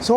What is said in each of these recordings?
100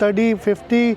30-50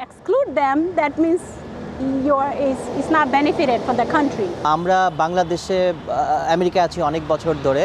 Exclude them, that means it's not benefited for the country. আমরা বাংলাদেশে America আছি অনেক বছর ধরে,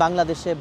বাংলাদেশে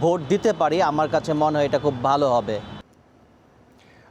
ভোট দিতে পারি আমার কাছে মনে হয় এটা খুব ভালো হবে।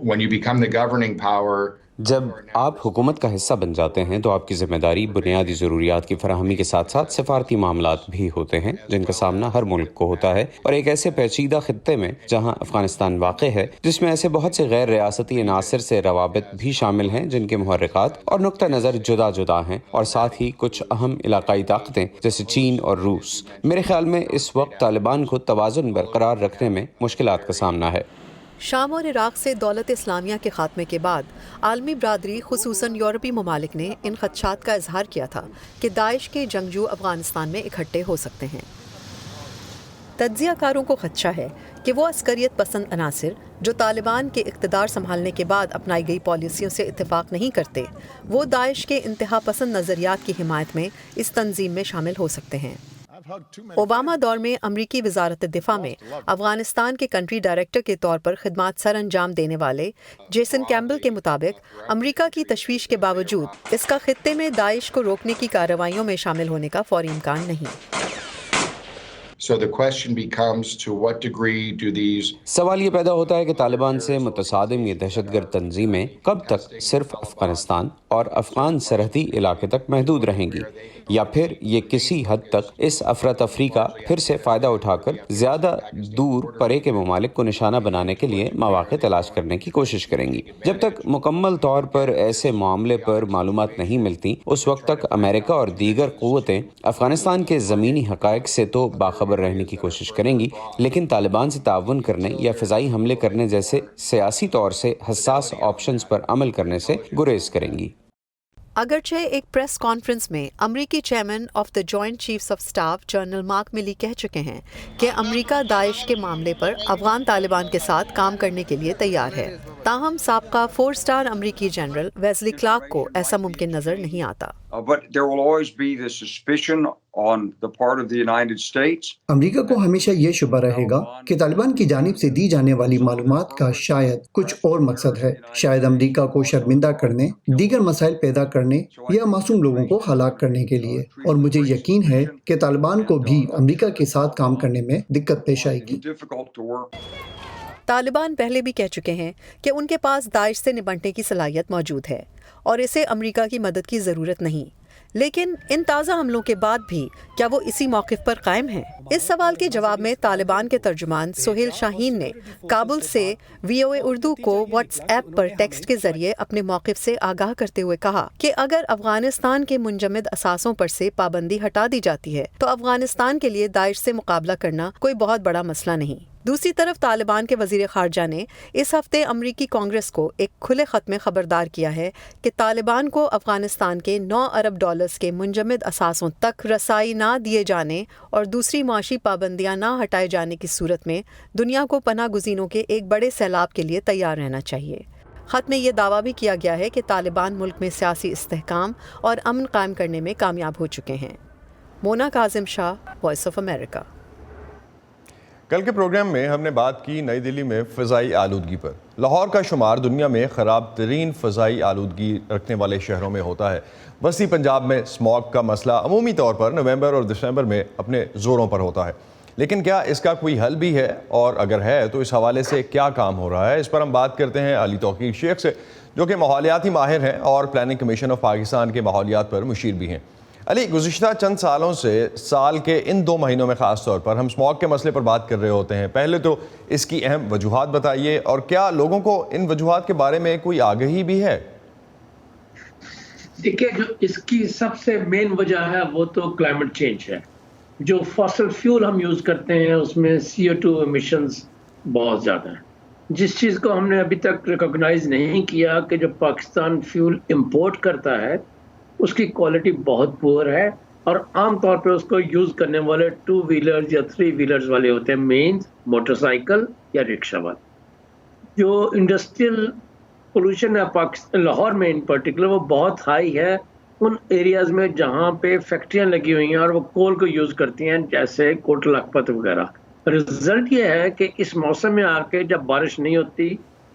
When you become the governing power, جب آپ حکومت کا حصہ بن جاتے ہیں تو آپ کی ذمہ داری بنیادی ضروریات کی فراہمی کے ساتھ ساتھ سفارتی معاملات بھی ہوتے ہیں جن کا سامنا ہر ملک کو ہوتا ہے، اور ایک ایسے پیچیدہ خطے میں جہاں افغانستان واقع ہے جس میں ایسے بہت سے غیر ریاستی عناصر سے روابط بھی شامل ہیں جن کے محرکات اور نقطہ نظر جدا جدا ہیں، اور ساتھ ہی کچھ اہم علاقائی طاقتیں جیسے چین اور روس۔ میرے خیال میں اس وقت طالبان کو توازن برقرار رکھنے میں مشکلات کا سامنا ہے۔ شام اور عراق سے دولت اسلامیہ کے خاتمے کے بعد عالمی برادری خصوصاً یورپی ممالک نے ان خدشات کا اظہار کیا تھا کہ داعش کے جنگجو افغانستان میں اکٹھے ہو سکتے ہیں۔ تجزیہ کاروں کو خدشہ ہے کہ وہ عسکریت پسند عناصر جو طالبان کے اقتدار سنبھالنے کے بعد اپنائی گئی پالیسیوں سے اتفاق نہیں کرتے، وہ داعش کے انتہا پسند نظریات کی حمایت میں اس تنظیم میں شامل ہو سکتے ہیں۔ اوباما دور میں امریکی وزارت دفاع میں افغانستان کے کنٹری ڈائریکٹر کے طور پر خدمات سر انجام دینے والے جیسن کیمبل کے مطابق امریکہ کی تشویش کے باوجود اس کا خطے میں داعش کو روکنے کی کارروائیوں میں شامل ہونے کا فوری امکان نہیں۔ So the question becomes, to what degree do these سوال یہ پیدا ہوتا ہے کہ طالبان سے متصادم یہ دہشت گرد تنظیمیں کب تک صرف افغانستان اور افغان سرحدی علاقے تک محدود رہیں گی، یا پھر یہ کسی حد تک اس افراتفری کا پھر سے فائدہ اٹھا کر زیادہ دور پرے کے ممالک کو نشانہ بنانے کے لیے مواقع تلاش کرنے کی کوشش کریں گی۔ جب تک مکمل طور پر ایسے معاملے پر معلومات نہیں ملتی اس وقت تک امریکہ اور دیگر قوتیں افغانستان کے زمینی حقائق سے تو باخبر رہنے کی کوشش کریں گی، لیکن طالبان سے تعاون کرنے یا فضائی حملے کرنے جیسے سیاسی طور سے حساس آپشنز پر عمل کرنے سے گریز کریں گی۔ اگرچہ ایک پریس کانفرنس میں امریکی chairman of the joint chiefs of staff general mark ملی کہہ چکے ہیں کہ امریکہ داعش کے معاملے پر افغان طالبان کے ساتھ کام کرنے کے لیے تیار ہے، تاہم سابقہ 4 اسٹار امریکی جنرل ویزلی کلارک کو ایسا ممکن نظر نہیں آتا۔ امریکہ کو ہمیشہ یہ شبہ رہے گا کہ طالبان کی جانب سے دی جانے والی معلومات کا شاید کچھ اور مقصد ہے، شاید امریکہ کو شرمندہ کرنے، دیگر مسائل پیدا کرنے یا معصوم لوگوں کو ہلاک کرنے کے لیے، اور مجھے یقین ہے کہ طالبان کو بھی امریکہ کے ساتھ کام کرنے میں دقت پیش آئے گی۔ طالبان پہلے بھی کہہ چکے ہیں کہ ان کے پاس داعش سے نمٹنے کی صلاحیت موجود ہے اور اسے امریکہ کی مدد کی ضرورت نہیں، لیکن ان تازہ حملوں کے بعد بھی کیا وہ اسی موقف پر قائم ہیں؟ اس سوال کے جواب میں طالبان کے ترجمان سہیل شاہین نے کابل سے VOA اردو کو واٹس ایپ پر ٹیکسٹ کے ذریعے اپنے موقف سے آگاہ کرتے ہوئے کہا کہ اگر افغانستان کے منجمد اثاثوں پر سے پابندی ہٹا دی جاتی ہے تو افغانستان کے لیے داعش سے مقابلہ کرنا کوئی بہت بڑا مسئلہ نہیں۔ دوسری طرف طالبان کے وزیر خارجہ نے اس ہفتے امریکی کانگریس کو ایک کھلے خط میں خبردار کیا ہے کہ طالبان کو افغانستان کے 9 ارب ڈالرز کے منجمد اثاثوں تک رسائی نہ دیے جانے اور دوسری معاشی پابندیاں نہ ہٹائے جانے کی صورت میں دنیا کو پناہ گزینوں کے ایک بڑے سیلاب کے لیے تیار رہنا چاہیے۔ خط میں یہ دعویٰ بھی کیا گیا ہے کہ طالبان ملک میں سیاسی استحکام اور امن قائم کرنے میں کامیاب ہو چکے ہیں۔ مونا کاظم شاہ، وائس آف امریکہ۔ کل کے پروگرام میں ہم نے بات کی نئی دہلی میں فضائی آلودگی پر۔ لاہور کا شمار دنیا میں خراب ترین فضائی آلودگی رکھنے والے شہروں میں ہوتا ہے۔ وسطی پنجاب میں اسموگ کا مسئلہ عمومی طور پر نومبر اور دسمبر میں اپنے زوروں پر ہوتا ہے، لیکن کیا اس کا کوئی حل بھی ہے، اور اگر ہے تو اس حوالے سے کیا کام ہو رہا ہے؟ اس پر ہم بات کرتے ہیں علی توقیر شیخ سے، جو کہ ماحولیاتی ماہر ہیں اور پلاننگ کمیشن آف پاکستان کے ماحولیات پر مشیر بھی ہیں۔ علی، گزشتہ چند سالوں سے سال کے ان 2 مہینوں میں خاص طور پر ہم اسموگ کے مسئلے پر بات کر رہے ہوتے ہیں۔ پہلے تو اس کی اہم وجوہات بتائیے، اور کیا لوگوں کو ان وجوہات کے بارے میں کوئی آگہی بھی ہے؟ دیکھیے، جو اس کی سب سے مین وجہ ہے وہ تو کلائمیٹ چینج ہے۔ جو فاسل فیول ہم یوز کرتے ہیں اس میں CO2 ایمیشنز بہت زیادہ ہیں، جس چیز کو ہم نے ابھی تک ریکگنائز نہیں کیا کہ جو پاکستان فیول امپورٹ کرتا ہے اس کی کوالٹی بہت پور ہے، اور عام طور پہ اس کو یوز کرنے والے 2 ویلرز یا 3 ویلرز والے ہوتے ہیں، مینز موٹر سائیکل یا رکشہ والے۔ جو انڈسٹریل پولوشن ہے پاکستان لاہور میں ان پرٹیکولر وہ بہت ہائی ہے ان ایریاز میں جہاں پہ فیکٹریاں لگی ہوئی ہیں اور وہ کول کو یوز کرتی ہیں، جیسے کوٹ لکھپت وغیرہ۔ رزلٹ یہ ہے کہ اس موسم میں آ کے جب بارش نہیں ہوتی،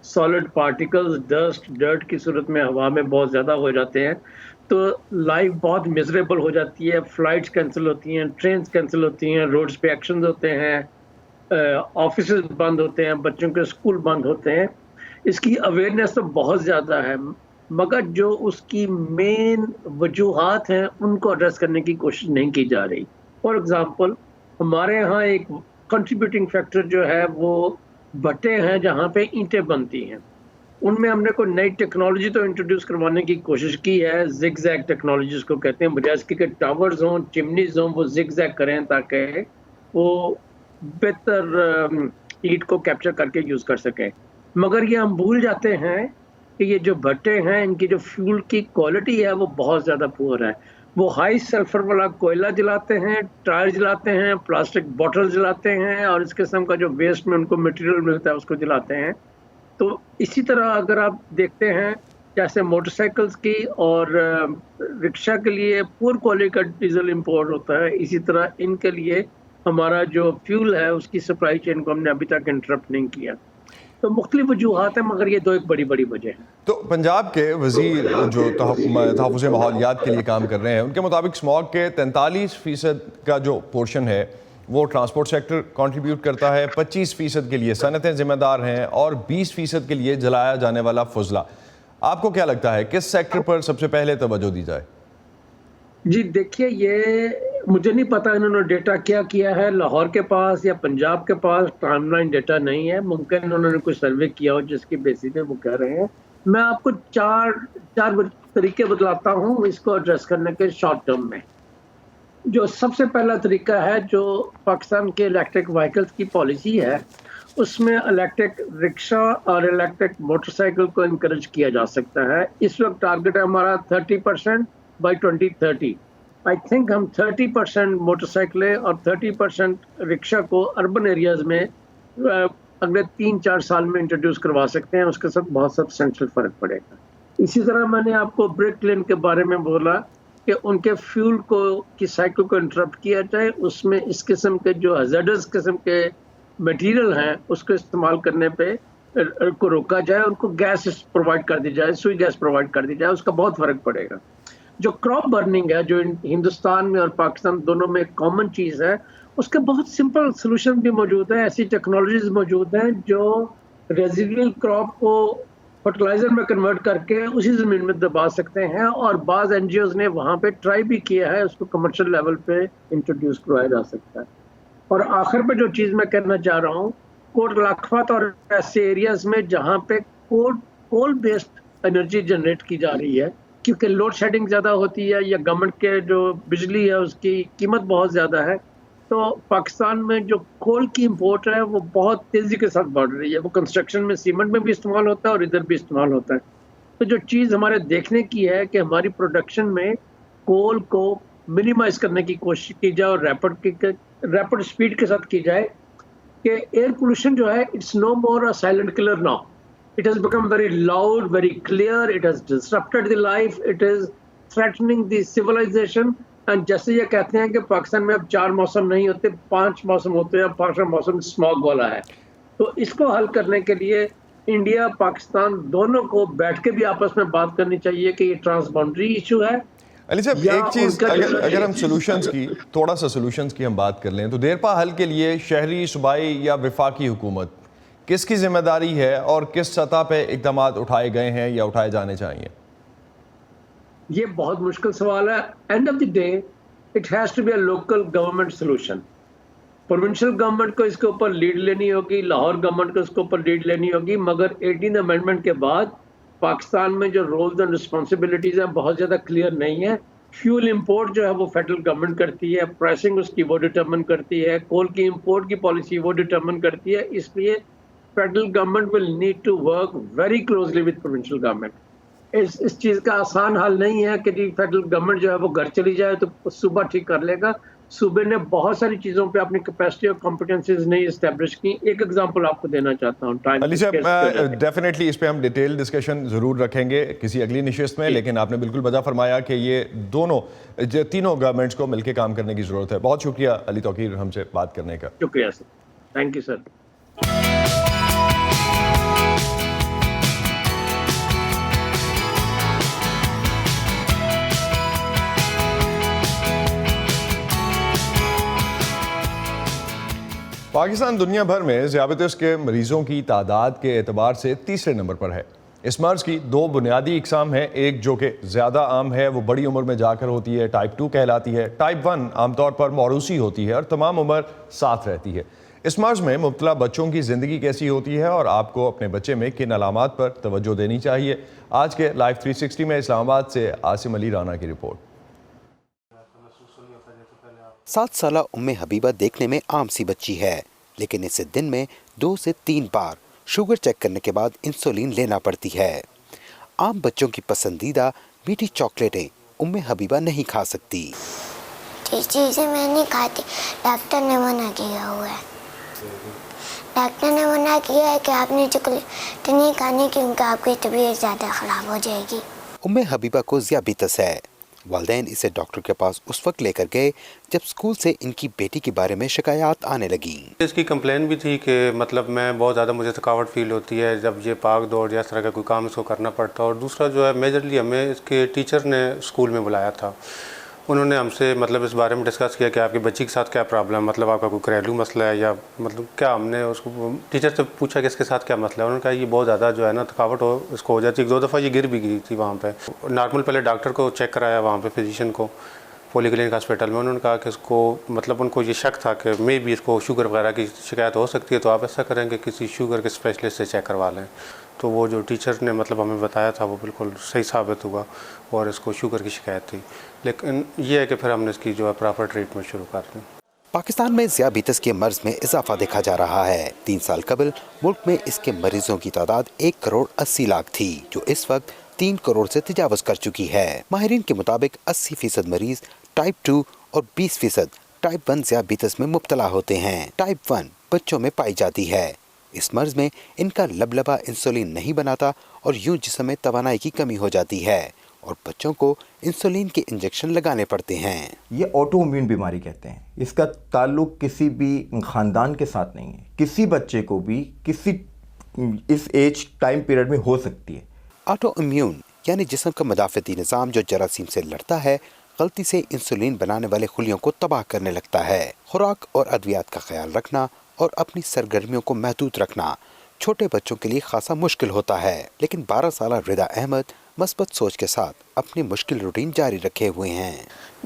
سالڈ پارٹیکلز، ڈسٹ، ڈرٹ کی صورت میں ہوا میں بہت زیادہ ہو جاتے ہیں، تو لائف بہت میزریبل ہو جاتی ہے، فلائٹس کینسل ہوتی ہیں، ٹرینز کینسل ہوتی ہیں، روڈز پہ ایکشنز ہوتے ہیں، آفیسز بند ہوتے ہیں، بچوں کے اسکول بند ہوتے ہیں۔ اس کی اویئرنیس تو بہت زیادہ ہے، مگر جو اس کی مین وجوہات ہیں ان کو ایڈریس کرنے کی کوشش نہیں کی جا رہی. فار ایگزامپل ہمارے یہاں ایک کنٹریبیوٹنگ فیکٹر جو ہے وہ بھٹے ہیں جہاں پہ اینٹیں بنتی ہیں. ان میں ہم نے کوئی نئی ٹیکنالوجی تو انٹروڈیوس کروانے کی کوشش کی ہے، زگ زیگ ٹیکنالوجی اس کو کہتے ہیں، بجائے اس کے کہ ٹاورز ہوں، چمنیز ہوں، وہ زگ زیگ کریں تاکہ وہ بہتر ہیٹ کو کیپچر کر کے یوز کر سکیں. مگر یہ ہم بھول جاتے ہیں کہ یہ جو بھٹے ہیں ان کی جو فیول کی کوالٹی ہے وہ بہت زیادہ پور ہے. وہ ہائی سلفر والا کوئلہ جلاتے ہیں، ٹائر جلاتے ہیں، پلاسٹک بوٹل جلاتے ہیں، اور اس قسم کا جو ویسٹ میں ان کو مٹیریل ملتا ہے اس کو جلاتے ہیں. تو اسی طرح اگر آپ دیکھتے ہیں جیسے موٹر سائیکلز کی اور رکشا کے لیے پور کوالٹی کا ڈیزل امپورٹ ہوتا ہے، اسی طرح ان کے لیے ہمارا جو فیول ہے اس کی سپلائی چین کو ہم نے ابھی تک انٹرپٹ نہیں کیا. تو مختلف وجوہات ہیں مگر یہ دو ایک بڑی بڑی وجہ ہیں. تو پنجاب کے وزیر جو تحفظ ماحولیات کے لیے کام کر رہے ہیں ان کے مطابق اسموگ کے 43% کا جو پورشن ہے وہ ٹرانسپورٹ سیکٹر کنٹریبیوٹ کرتا ہے، 25% کے لیے صنعتیں ذمہ دار ہیں اور 20% کے لیے جلایا جانے والا فضلہ. آپ کو کیا لگتا ہے کس سیکٹر پر سب سے پہلے توجہ دی جائے؟ جی دیکھیے، یہ مجھے نہیں پتا انہوں نے ڈیٹا کیا ہے. لاہور کے پاس یا پنجاب کے پاس ٹائم لائن ڈیٹا نہیں ہے، ممکن انہوں نے کوئی سروے کیا ہو جس کی بیسس پہ وہ کہہ رہے ہیں. میں آپ کو چار طریقے بتلاتا ہوں اس کو ایڈریس کرنے کے شارٹ ٹرم میں. جو سب سے پہلا طریقہ ہے جو پاکستان کے الیکٹرک وہیکلز کی پالیسی ہے، اس میں الیکٹرک رکشا اور الیکٹرک موٹر سائیکل کو انکریج کیا جا سکتا ہے. اس وقت ٹارگٹ ہے ہمارا 30% بائی 2030. آئی تھنک ہم 30% موٹر سائیکلیں اور 30% رکشا کو اربن ایریاز میں اگلے 3-4 سال میں انٹروڈیوس کروا سکتے ہیں. اس کے ساتھ بہت سبسٹینشیل فرق پڑے گا. اسی طرح میں نے آپ کو بریک لین کے بارے میں بولا کہ ان کے فیول کی سائیکل کو انٹرپٹ کیا جائے، اس میں اس قسم کے جو ہیزارڈس قسم کے میٹیریل ہیں اس کو استعمال کرنے پہ کو روکا جائے، ان کو گیس پرووائڈ کر دی جائے، سوئی گیس پرووائڈ کر دی جائے. اس کا بہت فرق پڑے گا. جو کراپ برننگ ہے جو ہندوستان میں اور پاکستان دونوں میں ایک کامن چیز ہے، اس کے بہت سمپل سلوشن بھی موجود ہیں. ایسی ٹیکنالوجیز موجود ہیں جو ریزیڈیول کراپ کو فرٹیلائزر میں کنورٹ کر کے اسی زمین میں دبا سکتے ہیں، اور بعض این جی اوز نے وہاں پہ ٹرائی بھی کیا ہے، اس کو کمرشل لیول پہ انٹروڈیوس کروایا جا سکتا ہے. اور آخر پہ جو چیز میں کہنا چاہ رہا ہوں، کوٹ لاکھپت اور ایسے ایریاز میں جہاں پہ کول بیسڈ انرجی جنریٹ کی جا رہی ہے، کیونکہ لوڈ شیڈنگ زیادہ ہوتی ہے یا گورنمنٹ کے جو بجلی ہے اس کی قیمت بہت زیادہ ہے، تو پاکستان میں جو کول کی امپورٹ ہے وہ بہت تیزی کے ساتھ بڑھ رہی ہے. وہ کنسٹرکشن میں سیمنٹ میں بھی استعمال ہوتا ہے اور ادھر بھی استعمال ہوتا ہے. تو جو چیز ہمارے دیکھنے کی ہے کہ ہماری پروڈکشن میں کول کو منیمائز کرنے کی کوشش کی جائے اور ریپڈ اسپیڈ کے ساتھ کی جائے کہ ایئر پولوشن جو ہے it's no more a silent killer now. It has become very loud, very clear. It has disrupted the life. It is threatening the civilization. And جیسے یہ کہتے ہیں کہ پاکستان میں اب 4 موسم نہیں ہوتے، 5 موسم ہوتے ہیں، 5واں موسم اسموگ والا ہے. تو اس کو حل کرنے کے لیے انڈیا پاکستان دونوں کو بیٹھ کے بھی آپس میں بات کرنی چاہیے کہ یہ ٹرانس باؤنڈری ایشو ہے. علی صاحب ایک چیز اگر ہم سولوشنز کی تھوڑا سا سولوشنز کی ہم بات کر لیں تو دیرپا حل کے لیے شہری، صوبائی یا وفاقی حکومت کس کی ذمہ داری ہے اور کس سطح پہ اقدامات اٹھائے گئے ہیں یا اٹھائے جانے چاہیے؟ یہ بہت مشکل سوال ہے. End of the day it has to be a local government solution. Provincial government کو اس کے اوپر لیڈ لینی ہوگی، لاہور گورنمنٹ کو اس کے اوپر لیڈ لینی ہوگی. مگر 18 امینڈمنٹ کے بعد پاکستان میں جو رولز اینڈ رسپانسبلٹیز ہیں بہت زیادہ کلیئر نہیں ہے. فیول امپورٹ جو ہے وہ فیڈرل گورنمنٹ کرتی ہے، پرائسنگ اس کی وہ ڈٹرمن کرتی ہے، کول کی امپورٹ کی پالیسی وہ ڈٹرمن کرتی ہے. اس لیے federal government will need to work very closely with provincial government. اس چیز کا آسان حل نہیں ہے کہ جی فیڈرل گورنمنٹ جو ہے وہ گھر چلی جائے تو صوبہ ٹھیک کر لے گا. صوبے نے بہت ساری چیزوں پہ اپنی کیپیسٹی اور کمپیٹنسیز نہیں اسٹیبلش کی. ایک ایگزامپل آپ کو دینا چاہتا ہوں. علی صاحب ڈیفینیٹلی اس پہ ہم ڈیٹیل ڈسکشن ضرور رکھیں گے کسی اگلی نشست میں، لیکن آپ نے بالکل وجہ فرمایا کہ یہ تینوں گورنمنٹس کو مل کے کام کرنے کی ضرورت ہے. بہت شکریہ علی توقیر ہم سے بات کرنے کا. شکریہ سر، تھینک یو سر. پاکستان دنیا بھر میں ذیابیطس کے مریضوں کی تعداد کے اعتبار سے تیسرے نمبر پر ہے۔ اس مرض کی دو بنیادی اقسام ہیں، ایک جو کہ زیادہ عام ہے وہ بڑی عمر میں جا کر ہوتی ہے، ٹائپ 2 کہلاتی ہے۔ ٹائپ 1 عام طور پر موروثی ہوتی ہے اور تمام عمر ساتھ رہتی ہے۔ اس مرض میں مبتلا بچوں کی زندگی کیسی ہوتی ہے اور آپ کو اپنے بچے میں کن علامات پر توجہ دینی چاہیے؟ آج کے لائیو 360 میں اسلام آباد سے عاصم علی رانا کی رپورٹ۔ 7 سالہ ام حبیبہ دیکھنے میں عام سی بچی ہے، لیکن اسے دن میں 2 سے 3 بار شوگر چیک کرنے کے بعد انسولین لینا پڑتی ہے۔ عام بچوں کی پسندیدہ میٹھی چاکلیٹیں ام حبیبہ نہیں کھا سکتی۔ چیزیں میں نہیں کھاتی، ڈاکٹر نے منع کیا ہوا ہے۔ ڈاکٹر نے منع کیا ہے کہ آپ نے چاکلیٹ نہیں کھانی کیونکہ آپ کی طبیعت زیادہ خراب ہو جائے گی۔ ام حبیبہ کو ذیابیطس ہے۔ والدین اسے ڈاکٹر کے پاس اس وقت لے کر گئے جب اسکول سے ان کی بیٹی کے بارے میں شکایات آنے لگیں۔ اس کی کمپلین بھی تھی کہ مطلب میں بہت زیادہ مجھے تھکاوٹ فیل ہوتی ہے جب یہ بھاگ دوڑ یا اس طرح کا کوئی کام اس کو کرنا پڑتا ہے، اور دوسرا جو ہے میجرلی ہمیں اس کے ٹیچر نے اسکول میں بلایا تھا، انہوں نے ہم سے مطلب اس بارے میں ڈسکس کیا کہ آپ کی بچی کے ساتھ کیا پرابلم، مطلب آپ کا کوئی گھریلو مسئلہ ہے یا مطلب کیا۔ ہم نے اس کو ٹیچر سے پوچھا کہ اس کے ساتھ کیا مسئلہ ہے، انہوں نے کہا یہ بہت زیادہ جو ہے نا تھکاوٹ اس کو ہو جاتی ہے۔ 2 دفعہ یہ گر بھی گئی تھی وہاں پہ۔ نارمل پہلے ڈاکٹر کو چیک کرایا وہاں پہ، فزیشین کو پولی کلینک ہاسپٹل میں، انہوں نے کہا کہ اس کو مطلب ان کو یہ شک تھا کہ مے بھی اس کو شوگر وغیرہ کی شکایت ہو سکتی ہے، تو آپ ایسا کریں کہ کسی شوگر کے اسپیشلسٹ سے چیک کروا لیں۔ تو وہ جو ٹیچر نے مطلب ہمیں بتایا تھا وہ بالکل صحیح ثابت ہوا اور اس کو شوگر کی شکایت تھی، لیکن یہ ہے کہ پھر ہم نے اس کی جو ہے پراپر ٹریٹمنٹ شروع کر دی۔ پاکستان میں ذیابیطس کے مرض میں اضافہ دیکھا جا رہا ہے۔ 3 سال قبل ملک میں اس کے مریضوں کی تعداد 1.80 کروڑ تھی، جو اس وقت 3 کروڑ سے تجاوز کر چکی ہے۔ ماہرین کے مطابق 80% مریض ٹائپ 2 اور 20% ٹائپ 1 ذیابیطس میں مبتلا ہوتے ہیں۔ ٹائپ 1 بچوں میں پائی جاتی ہے۔ اس مرض میں ان کا لبلبہ انسولین نہیں بناتا اور یوں جسم میں توانائی کی کمی ہو جاتی ہے اور بچوں کو انسولین کے انجیکشن لگانے پڑتے ہیں۔ یہ آٹو امیون بیماری کہتے ہیں۔ اس کا تعلق کسی بھی خاندان کے ساتھ نہیں ہے، کسی بچے کو بھی کسی اس ایج ٹائم پیریڈ میں ہو سکتی ہے۔ آٹو امیون یعنی جسم کا مدافعتی نظام جو جراثیم سے لڑتا ہے، غلطی سے انسولین بنانے والے خلیوں کو تباہ کرنے لگتا ہے۔ خوراک اور ادویات کا خیال رکھنا اور اپنی سرگرمیوں کو محدود رکھنا چھوٹے بچوں کے لیے خاصا مشکل ہوتا ہے، لیکن 12 سالہ رضا احمد مثبت سوچ کے ساتھ اپنی مشکل روٹین جاری رکھے ہوئے ہیں۔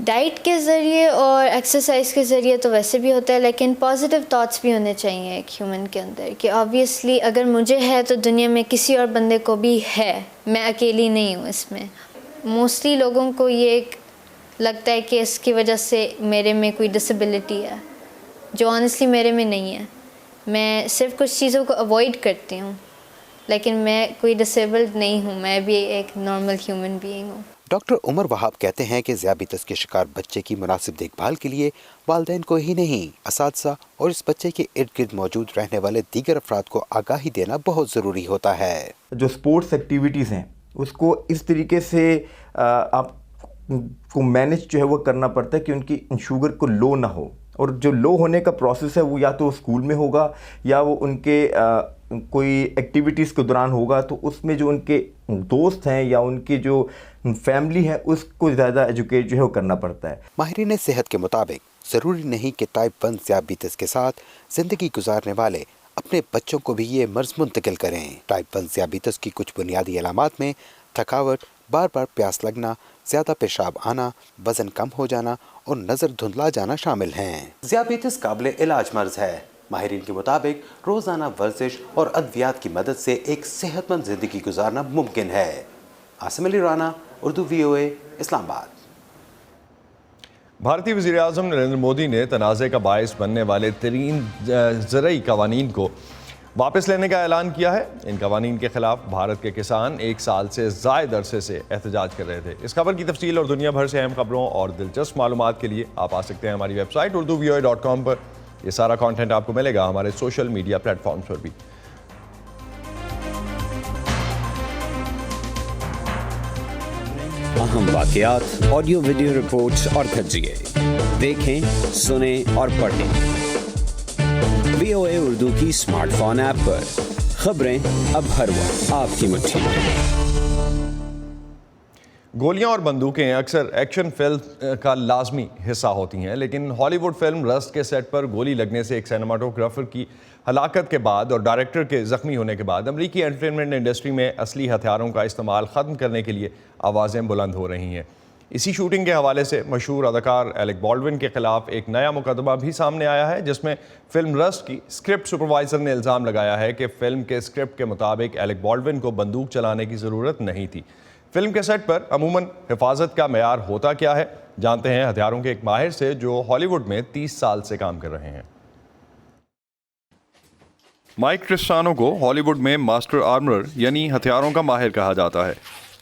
ڈائٹ کے ذریعے اور ایکسرسائز کے ذریعے تو ویسے بھی ہوتا ہے، لیکن پازیٹیو تھاٹس بھی ہونے چاہیے ایک ہیومن کے اندر، کہ آبویسلی اگر مجھے ہے تو دنیا میں کسی اور بندے کو بھی ہے، میں اکیلی نہیں ہوں اس میں۔ موسٹلی لوگوں کو یہ ایک لگتا ہے کہ اس کی وجہ سے میرے میں کوئی ڈسیبلٹی ہے، جو آنیسٹلی میرے میں نہیں ہے۔ میں صرف کچھ چیزوں کو اوائڈ کرتی ہوں، لیکن میں کوئی ڈسیبلڈ نہیں ہوں، میں بھی ایک نارمل ہیومن بینگ ہوں۔ ڈاکٹر عمر وہاب کہتے ہیں کہ ذیابیطس کے شکار بچے کی مناسب دیکھ بھال کے لیے والدین کو ہی نہیں، اساتذہ اور اس بچے کے ارد گرد موجود رہنے والے دیگر افراد کو آگاہی دینا بہت ضروری ہوتا ہے۔ جو سپورٹس ایکٹیویٹیز ہیں اس کو اس طریقے سے آپ کو مینیج جو ہے وہ کرنا پڑتا ہے کہ ان کی شوگر کو لو نہ ہو، اور جو لو ہونے کا پروسیس ہے وہ یا تو اسکول میں ہوگا یا وہ ان کے کوئی ایکٹیویٹیز کے دوران ہوگا، تو اس میں جو ان کے دوست ہیں یا ان کی جو فیملی ہے اس کو زیادہ ایجوکیٹ جو ہے وہ کرنا پڑتا ہے۔ ماہرین صحت کے مطابق ضروری نہیں کہ ٹائپ 1 ذیابیطس کے ساتھ زندگی گزارنے والے اپنے بچوں کو بھی یہ مرض منتقل کریں۔ ٹائپ 1 ذیابیطس کی کچھ بنیادی علامات میں تھکاوٹ، بار بار پیاس لگنا، زیادہ پیشاب آنا، وزن کم ہو جانا اور نظر دھندلا جانا شامل ہیں۔ ذیابیطس قابل علاج مرض ہے۔ ماہرین کے مطابق روزانہ ورزش اور ادویات کی مدد سے ایک صحت مند زندگی گزارنا ممکن ہے۔ عاصم علی رانا، اردو VOA، اسلام آباد۔ بھارتی وزیر اعظم نریندر مودی نے تنازع کا باعث بننے والے ترین زرعی قوانین کو واپس لینے کا اعلان کیا ہے۔ ان قوانین کے خلاف بھارت کے کسان 1 سال سے زائد عرصے سے احتجاج کر رہے تھے۔ اس خبر کی تفصیل اور دنیا بھر سے اہم خبروں اور دلچسپ معلومات کے لیے آپ آ سکتے ہیں ہماری ویب سائٹ urduvoa.com پر۔ یہ سارا کانٹینٹ آپ کو ملے گا ہمارے سوشل میڈیا پلیٹ فارمز پر بھی۔ اہم واقعات، آڈیو ویڈیو رپورٹس اور تجزیے دیکھیں، سنیں اور پڑھیں VOA اردو کی اسمارٹ فون ایپ پر۔ خبریں اب ہر وقت آپ کی مٹھی میں۔ گولیاں اور بندوقیں اکثر ایکشن فلم کا لازمی حصہ ہوتی ہیں، لیکن ہالی ووڈ فلم رسٹ کے سیٹ پر گولی لگنے سے ایک سینماٹوگرافر کی ہلاکت کے بعد اور ڈائریکٹر کے زخمی ہونے کے بعد امریکی انٹرٹینمنٹ انڈسٹری میں اصلی ہتھیاروں کا استعمال ختم کرنے کے لیے آوازیں بلند ہو رہی ہیں۔ اسی شوٹنگ کے حوالے سے مشہور اداکار ایلک بالڈون کے خلاف ایک نیا مقدمہ بھی سامنے آیا ہے، جس میں فلم رسٹ کی اسکرپٹ سپروائزر نے الزام لگایا ہے کہ فلم کے اسکرپٹ کے مطابق ایلک بالڈون کو بندوق چلانے کی ضرورت نہیں تھی۔ فلم کے سیٹ پر عموماً حفاظت کا معیار ہوتا کیا ہے، جانتے ہیں ہتھیاروں کے ایک ماہر سے جو ہالی ووڈ میں 30 سال سے کام کر رہے ہیں۔ مائک ٹرسٹانو کو ہالی ووڈ میں ماسٹر آرمرر یعنی ہتھیاروں کا ماہر کہا جاتا ہے۔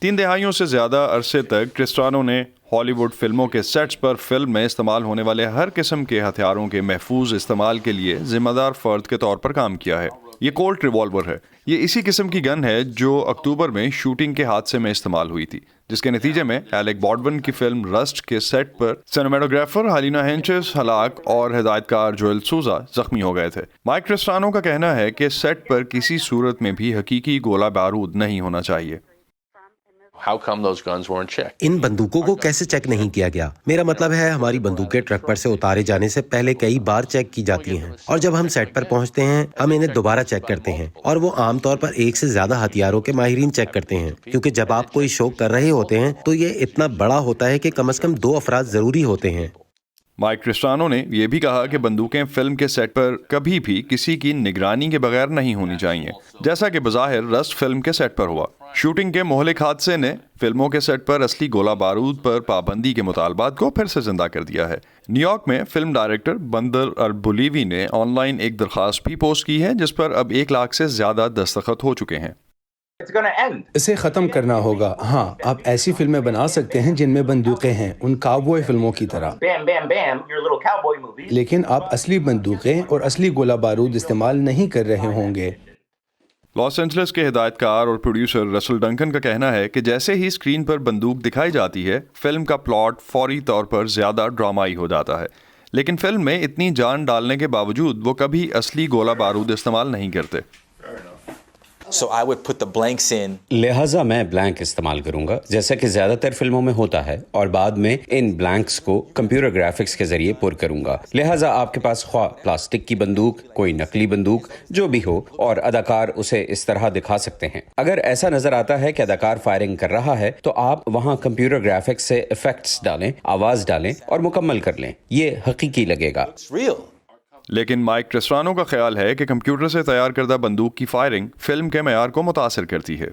3 دہائیوں سے زیادہ عرصے تک ٹرسٹانو نے ہالی ووڈ فلموں کے سیٹس پر فلم میں استعمال ہونے والے ہر قسم کے ہتھیاروں کے محفوظ استعمال کے لیے ذمہ دار فرد کے طور پر کام کیا ہے۔ یہ کولٹ ریوالور ہے۔ یہ اسی قسم کی گن ہے جو اکتوبر میں شوٹنگ کے حادثے میں استعمال ہوئی تھی، جس کے نتیجے میں ایلک بالڈون کی فلم رسٹ کے سیٹ پر سینماٹوگرافر ہالینا ہینچز ہلاک اور ہدایت کار جوئل سوزا زخمی ہو گئے تھے۔ مائک ٹرسٹانو کا کہنا ہے کہ سیٹ پر کسی صورت میں بھی حقیقی گولہ بارود نہیں ہونا چاہیے۔ ان بندوقوں کو کیسے چیک نہیں کیا گیا؟ میرا مطلب ہے ہماری بندوقیں ٹرک پر سے اتارے جانے سے پہلے کئی بار چیک کی جاتی ہیں، اور جب ہم سیٹ پر پہنچتے ہیں ہم انہیں دوبارہ چیک کرتے ہیں، اور وہ عام طور پر 1 سے زیادہ ہتھیاروں کے ماہرین چیک کرتے ہیں، کیونکہ جب آپ کوئی شو کر رہے ہوتے ہیں تو یہ اتنا بڑا ہوتا ہے کہ کم از کم 2 افراد ضروری ہوتے ہیں۔ مائک ٹرسٹانو نے یہ بھی کہا کہ بندوقیں فلم کے سیٹ پر کبھی بھی کسی کی نگرانی کے بغیر نہیں ہونی چاہیے، جیسا کہ بظاہر رسٹ فلم کے سیٹ پر ہوا۔ شوٹنگ کے مہلک حادثے نے فلموں کے سیٹ پر اصلی گولہ بارود پر پابندی کے مطالبات کو پھر سے زندہ کر دیا ہے۔ نیو یارک میں فلم ڈائریکٹر بندر البولیوی نے آن لائن ایک درخواست بھی پوسٹ کی ہے، جس پر اب 1 لاکھ سے زیادہ دستخط ہو چکے ہیں۔ اسے ختم کرنا ہوگا۔ ہاں، آپ ایسی فلمیں بنا سکتے ہیں جن میں بندوقیں ہیں، ان کاؤبوائے فلموں کی طرح، لیکن آپ اصلی بندوقیں اور اصلی گولہ بارود استعمال نہیں کر رہے ہوں گے۔ لاس اینجلس کے ہدایت کار اور پروڈیوسر رسل ڈنکن کا کہنا ہے کہ جیسے ہی اسکرین پر بندوق دکھائی جاتی ہے، فلم کا پلاٹ فوری طور پر زیادہ ڈرامائی ہو جاتا ہے، لیکن فلم میں اتنی جان ڈالنے کے باوجود وہ کبھی اصلی گولہ بارود استعمال نہیں کرتے۔ لہٰذا میں بلینک استعمال کروں گا، جیسا کہ زیادہ تر فلموں میں ہوتا ہے، اور بعد میں ان بلینکس کو کمپیوٹر گرافکس کے ذریعے پر کروں گا۔ لہٰذا آپ کے پاس خواہ پلاسٹک کی بندوق، کوئی نقلی بندوق، جو بھی ہو، اور اداکار اسے اس طرح دکھا سکتے ہیں۔ اگر ایسا نظر آتا ہے کہ اداکار فائرنگ کر رہا ہے تو آپ وہاں کمپیوٹر گرافکس سے ایفیکٹس ڈالیں، آواز ڈالیں اور مکمل کر لیں۔ یہ حقیقی لگے گا۔ لیکن مائک ٹرسٹانو کا خیال ہے کہ کمپیوٹر سے تیار کردہ بندوق کی فائرنگ فلم کے معیار کو متاثر کرتی ہے۔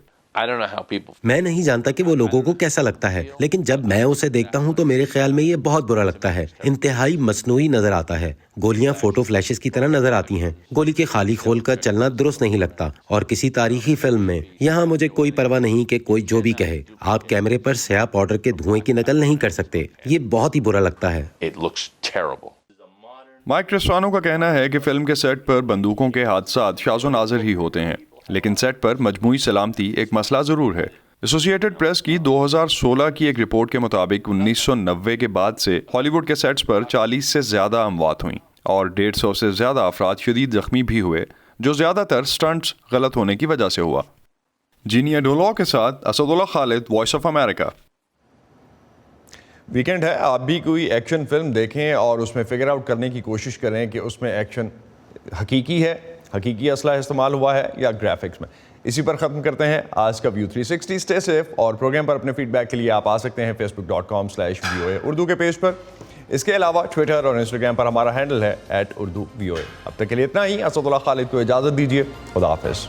میں نہیں جانتا کہ وہ لوگوں کو کیسا لگتا ہے، لیکن جب میں اسے دیکھتا ہوں تو میرے خیال میں یہ بہت برا لگتا ہے۔ انتہائی مصنوعی نظر آتا ہے۔ گولیاں فوٹو فلیشز کی طرح نظر آتی ہیں۔ گولی کے خالی کھول کر چلنا درست نہیں لگتا، اور کسی تاریخی فلم میں یہاں مجھے کوئی پرواہ نہیں کہ کوئی جو بھی کہے، آپ کیمرے پر سیاہ پاؤڈر کے دھوئیں کی نقل نہیں کر سکتے۔ یہ بہت ہی برا لگتا ہے۔ مائک ٹرسٹانو کا کہنا ہے کہ فلم کے سیٹ پر بندوقوں کے حادثات شاذ و نادر ہی ہوتے ہیں، لیکن سیٹ پر مجموعی سلامتی ایک مسئلہ ضرور ہے۔ ایسوسیٹڈ پریس کی 2016 کی ایک رپورٹ کے مطابق 1990 کے بعد سے ہالی ووڈ کے سیٹس پر 40 سے زیادہ اموات ہوئیں اور 150 سے زیادہ افراد شدید زخمی بھی ہوئے، جو زیادہ تر سٹنٹس غلط ہونے کی وجہ سے ہوا۔ جینیا ڈولو کے ساتھ اسد اللہ خالد، وائس آف امریکہ۔ ویکینڈ ہے، آپ بھی کوئی ایکشن فلم دیکھیں اور اس میں فگر آؤٹ کرنے کی کوشش کریں کہ اس میں ایکشن حقیقی ہے، حقیقی اسلحہ استعمال ہوا ہے یا گرافکس میں۔ اسی پر ختم کرتے ہیں آج کا ویو 360۔ اسٹے سیف، اور پروگرام پر اپنے فیڈ بیک کے لیے آپ آ سکتے ہیں facebook.com/VOA اردو کے پیج پر۔ اس کے علاوہ ٹویٹر اور انسٹاگرام پر ہمارا ہینڈل ہے @urduvoa۔ اب تک کے لیے اتنا ہی۔ اسد اللہ خالد کو اجازت دیجیے، خدا حافظ۔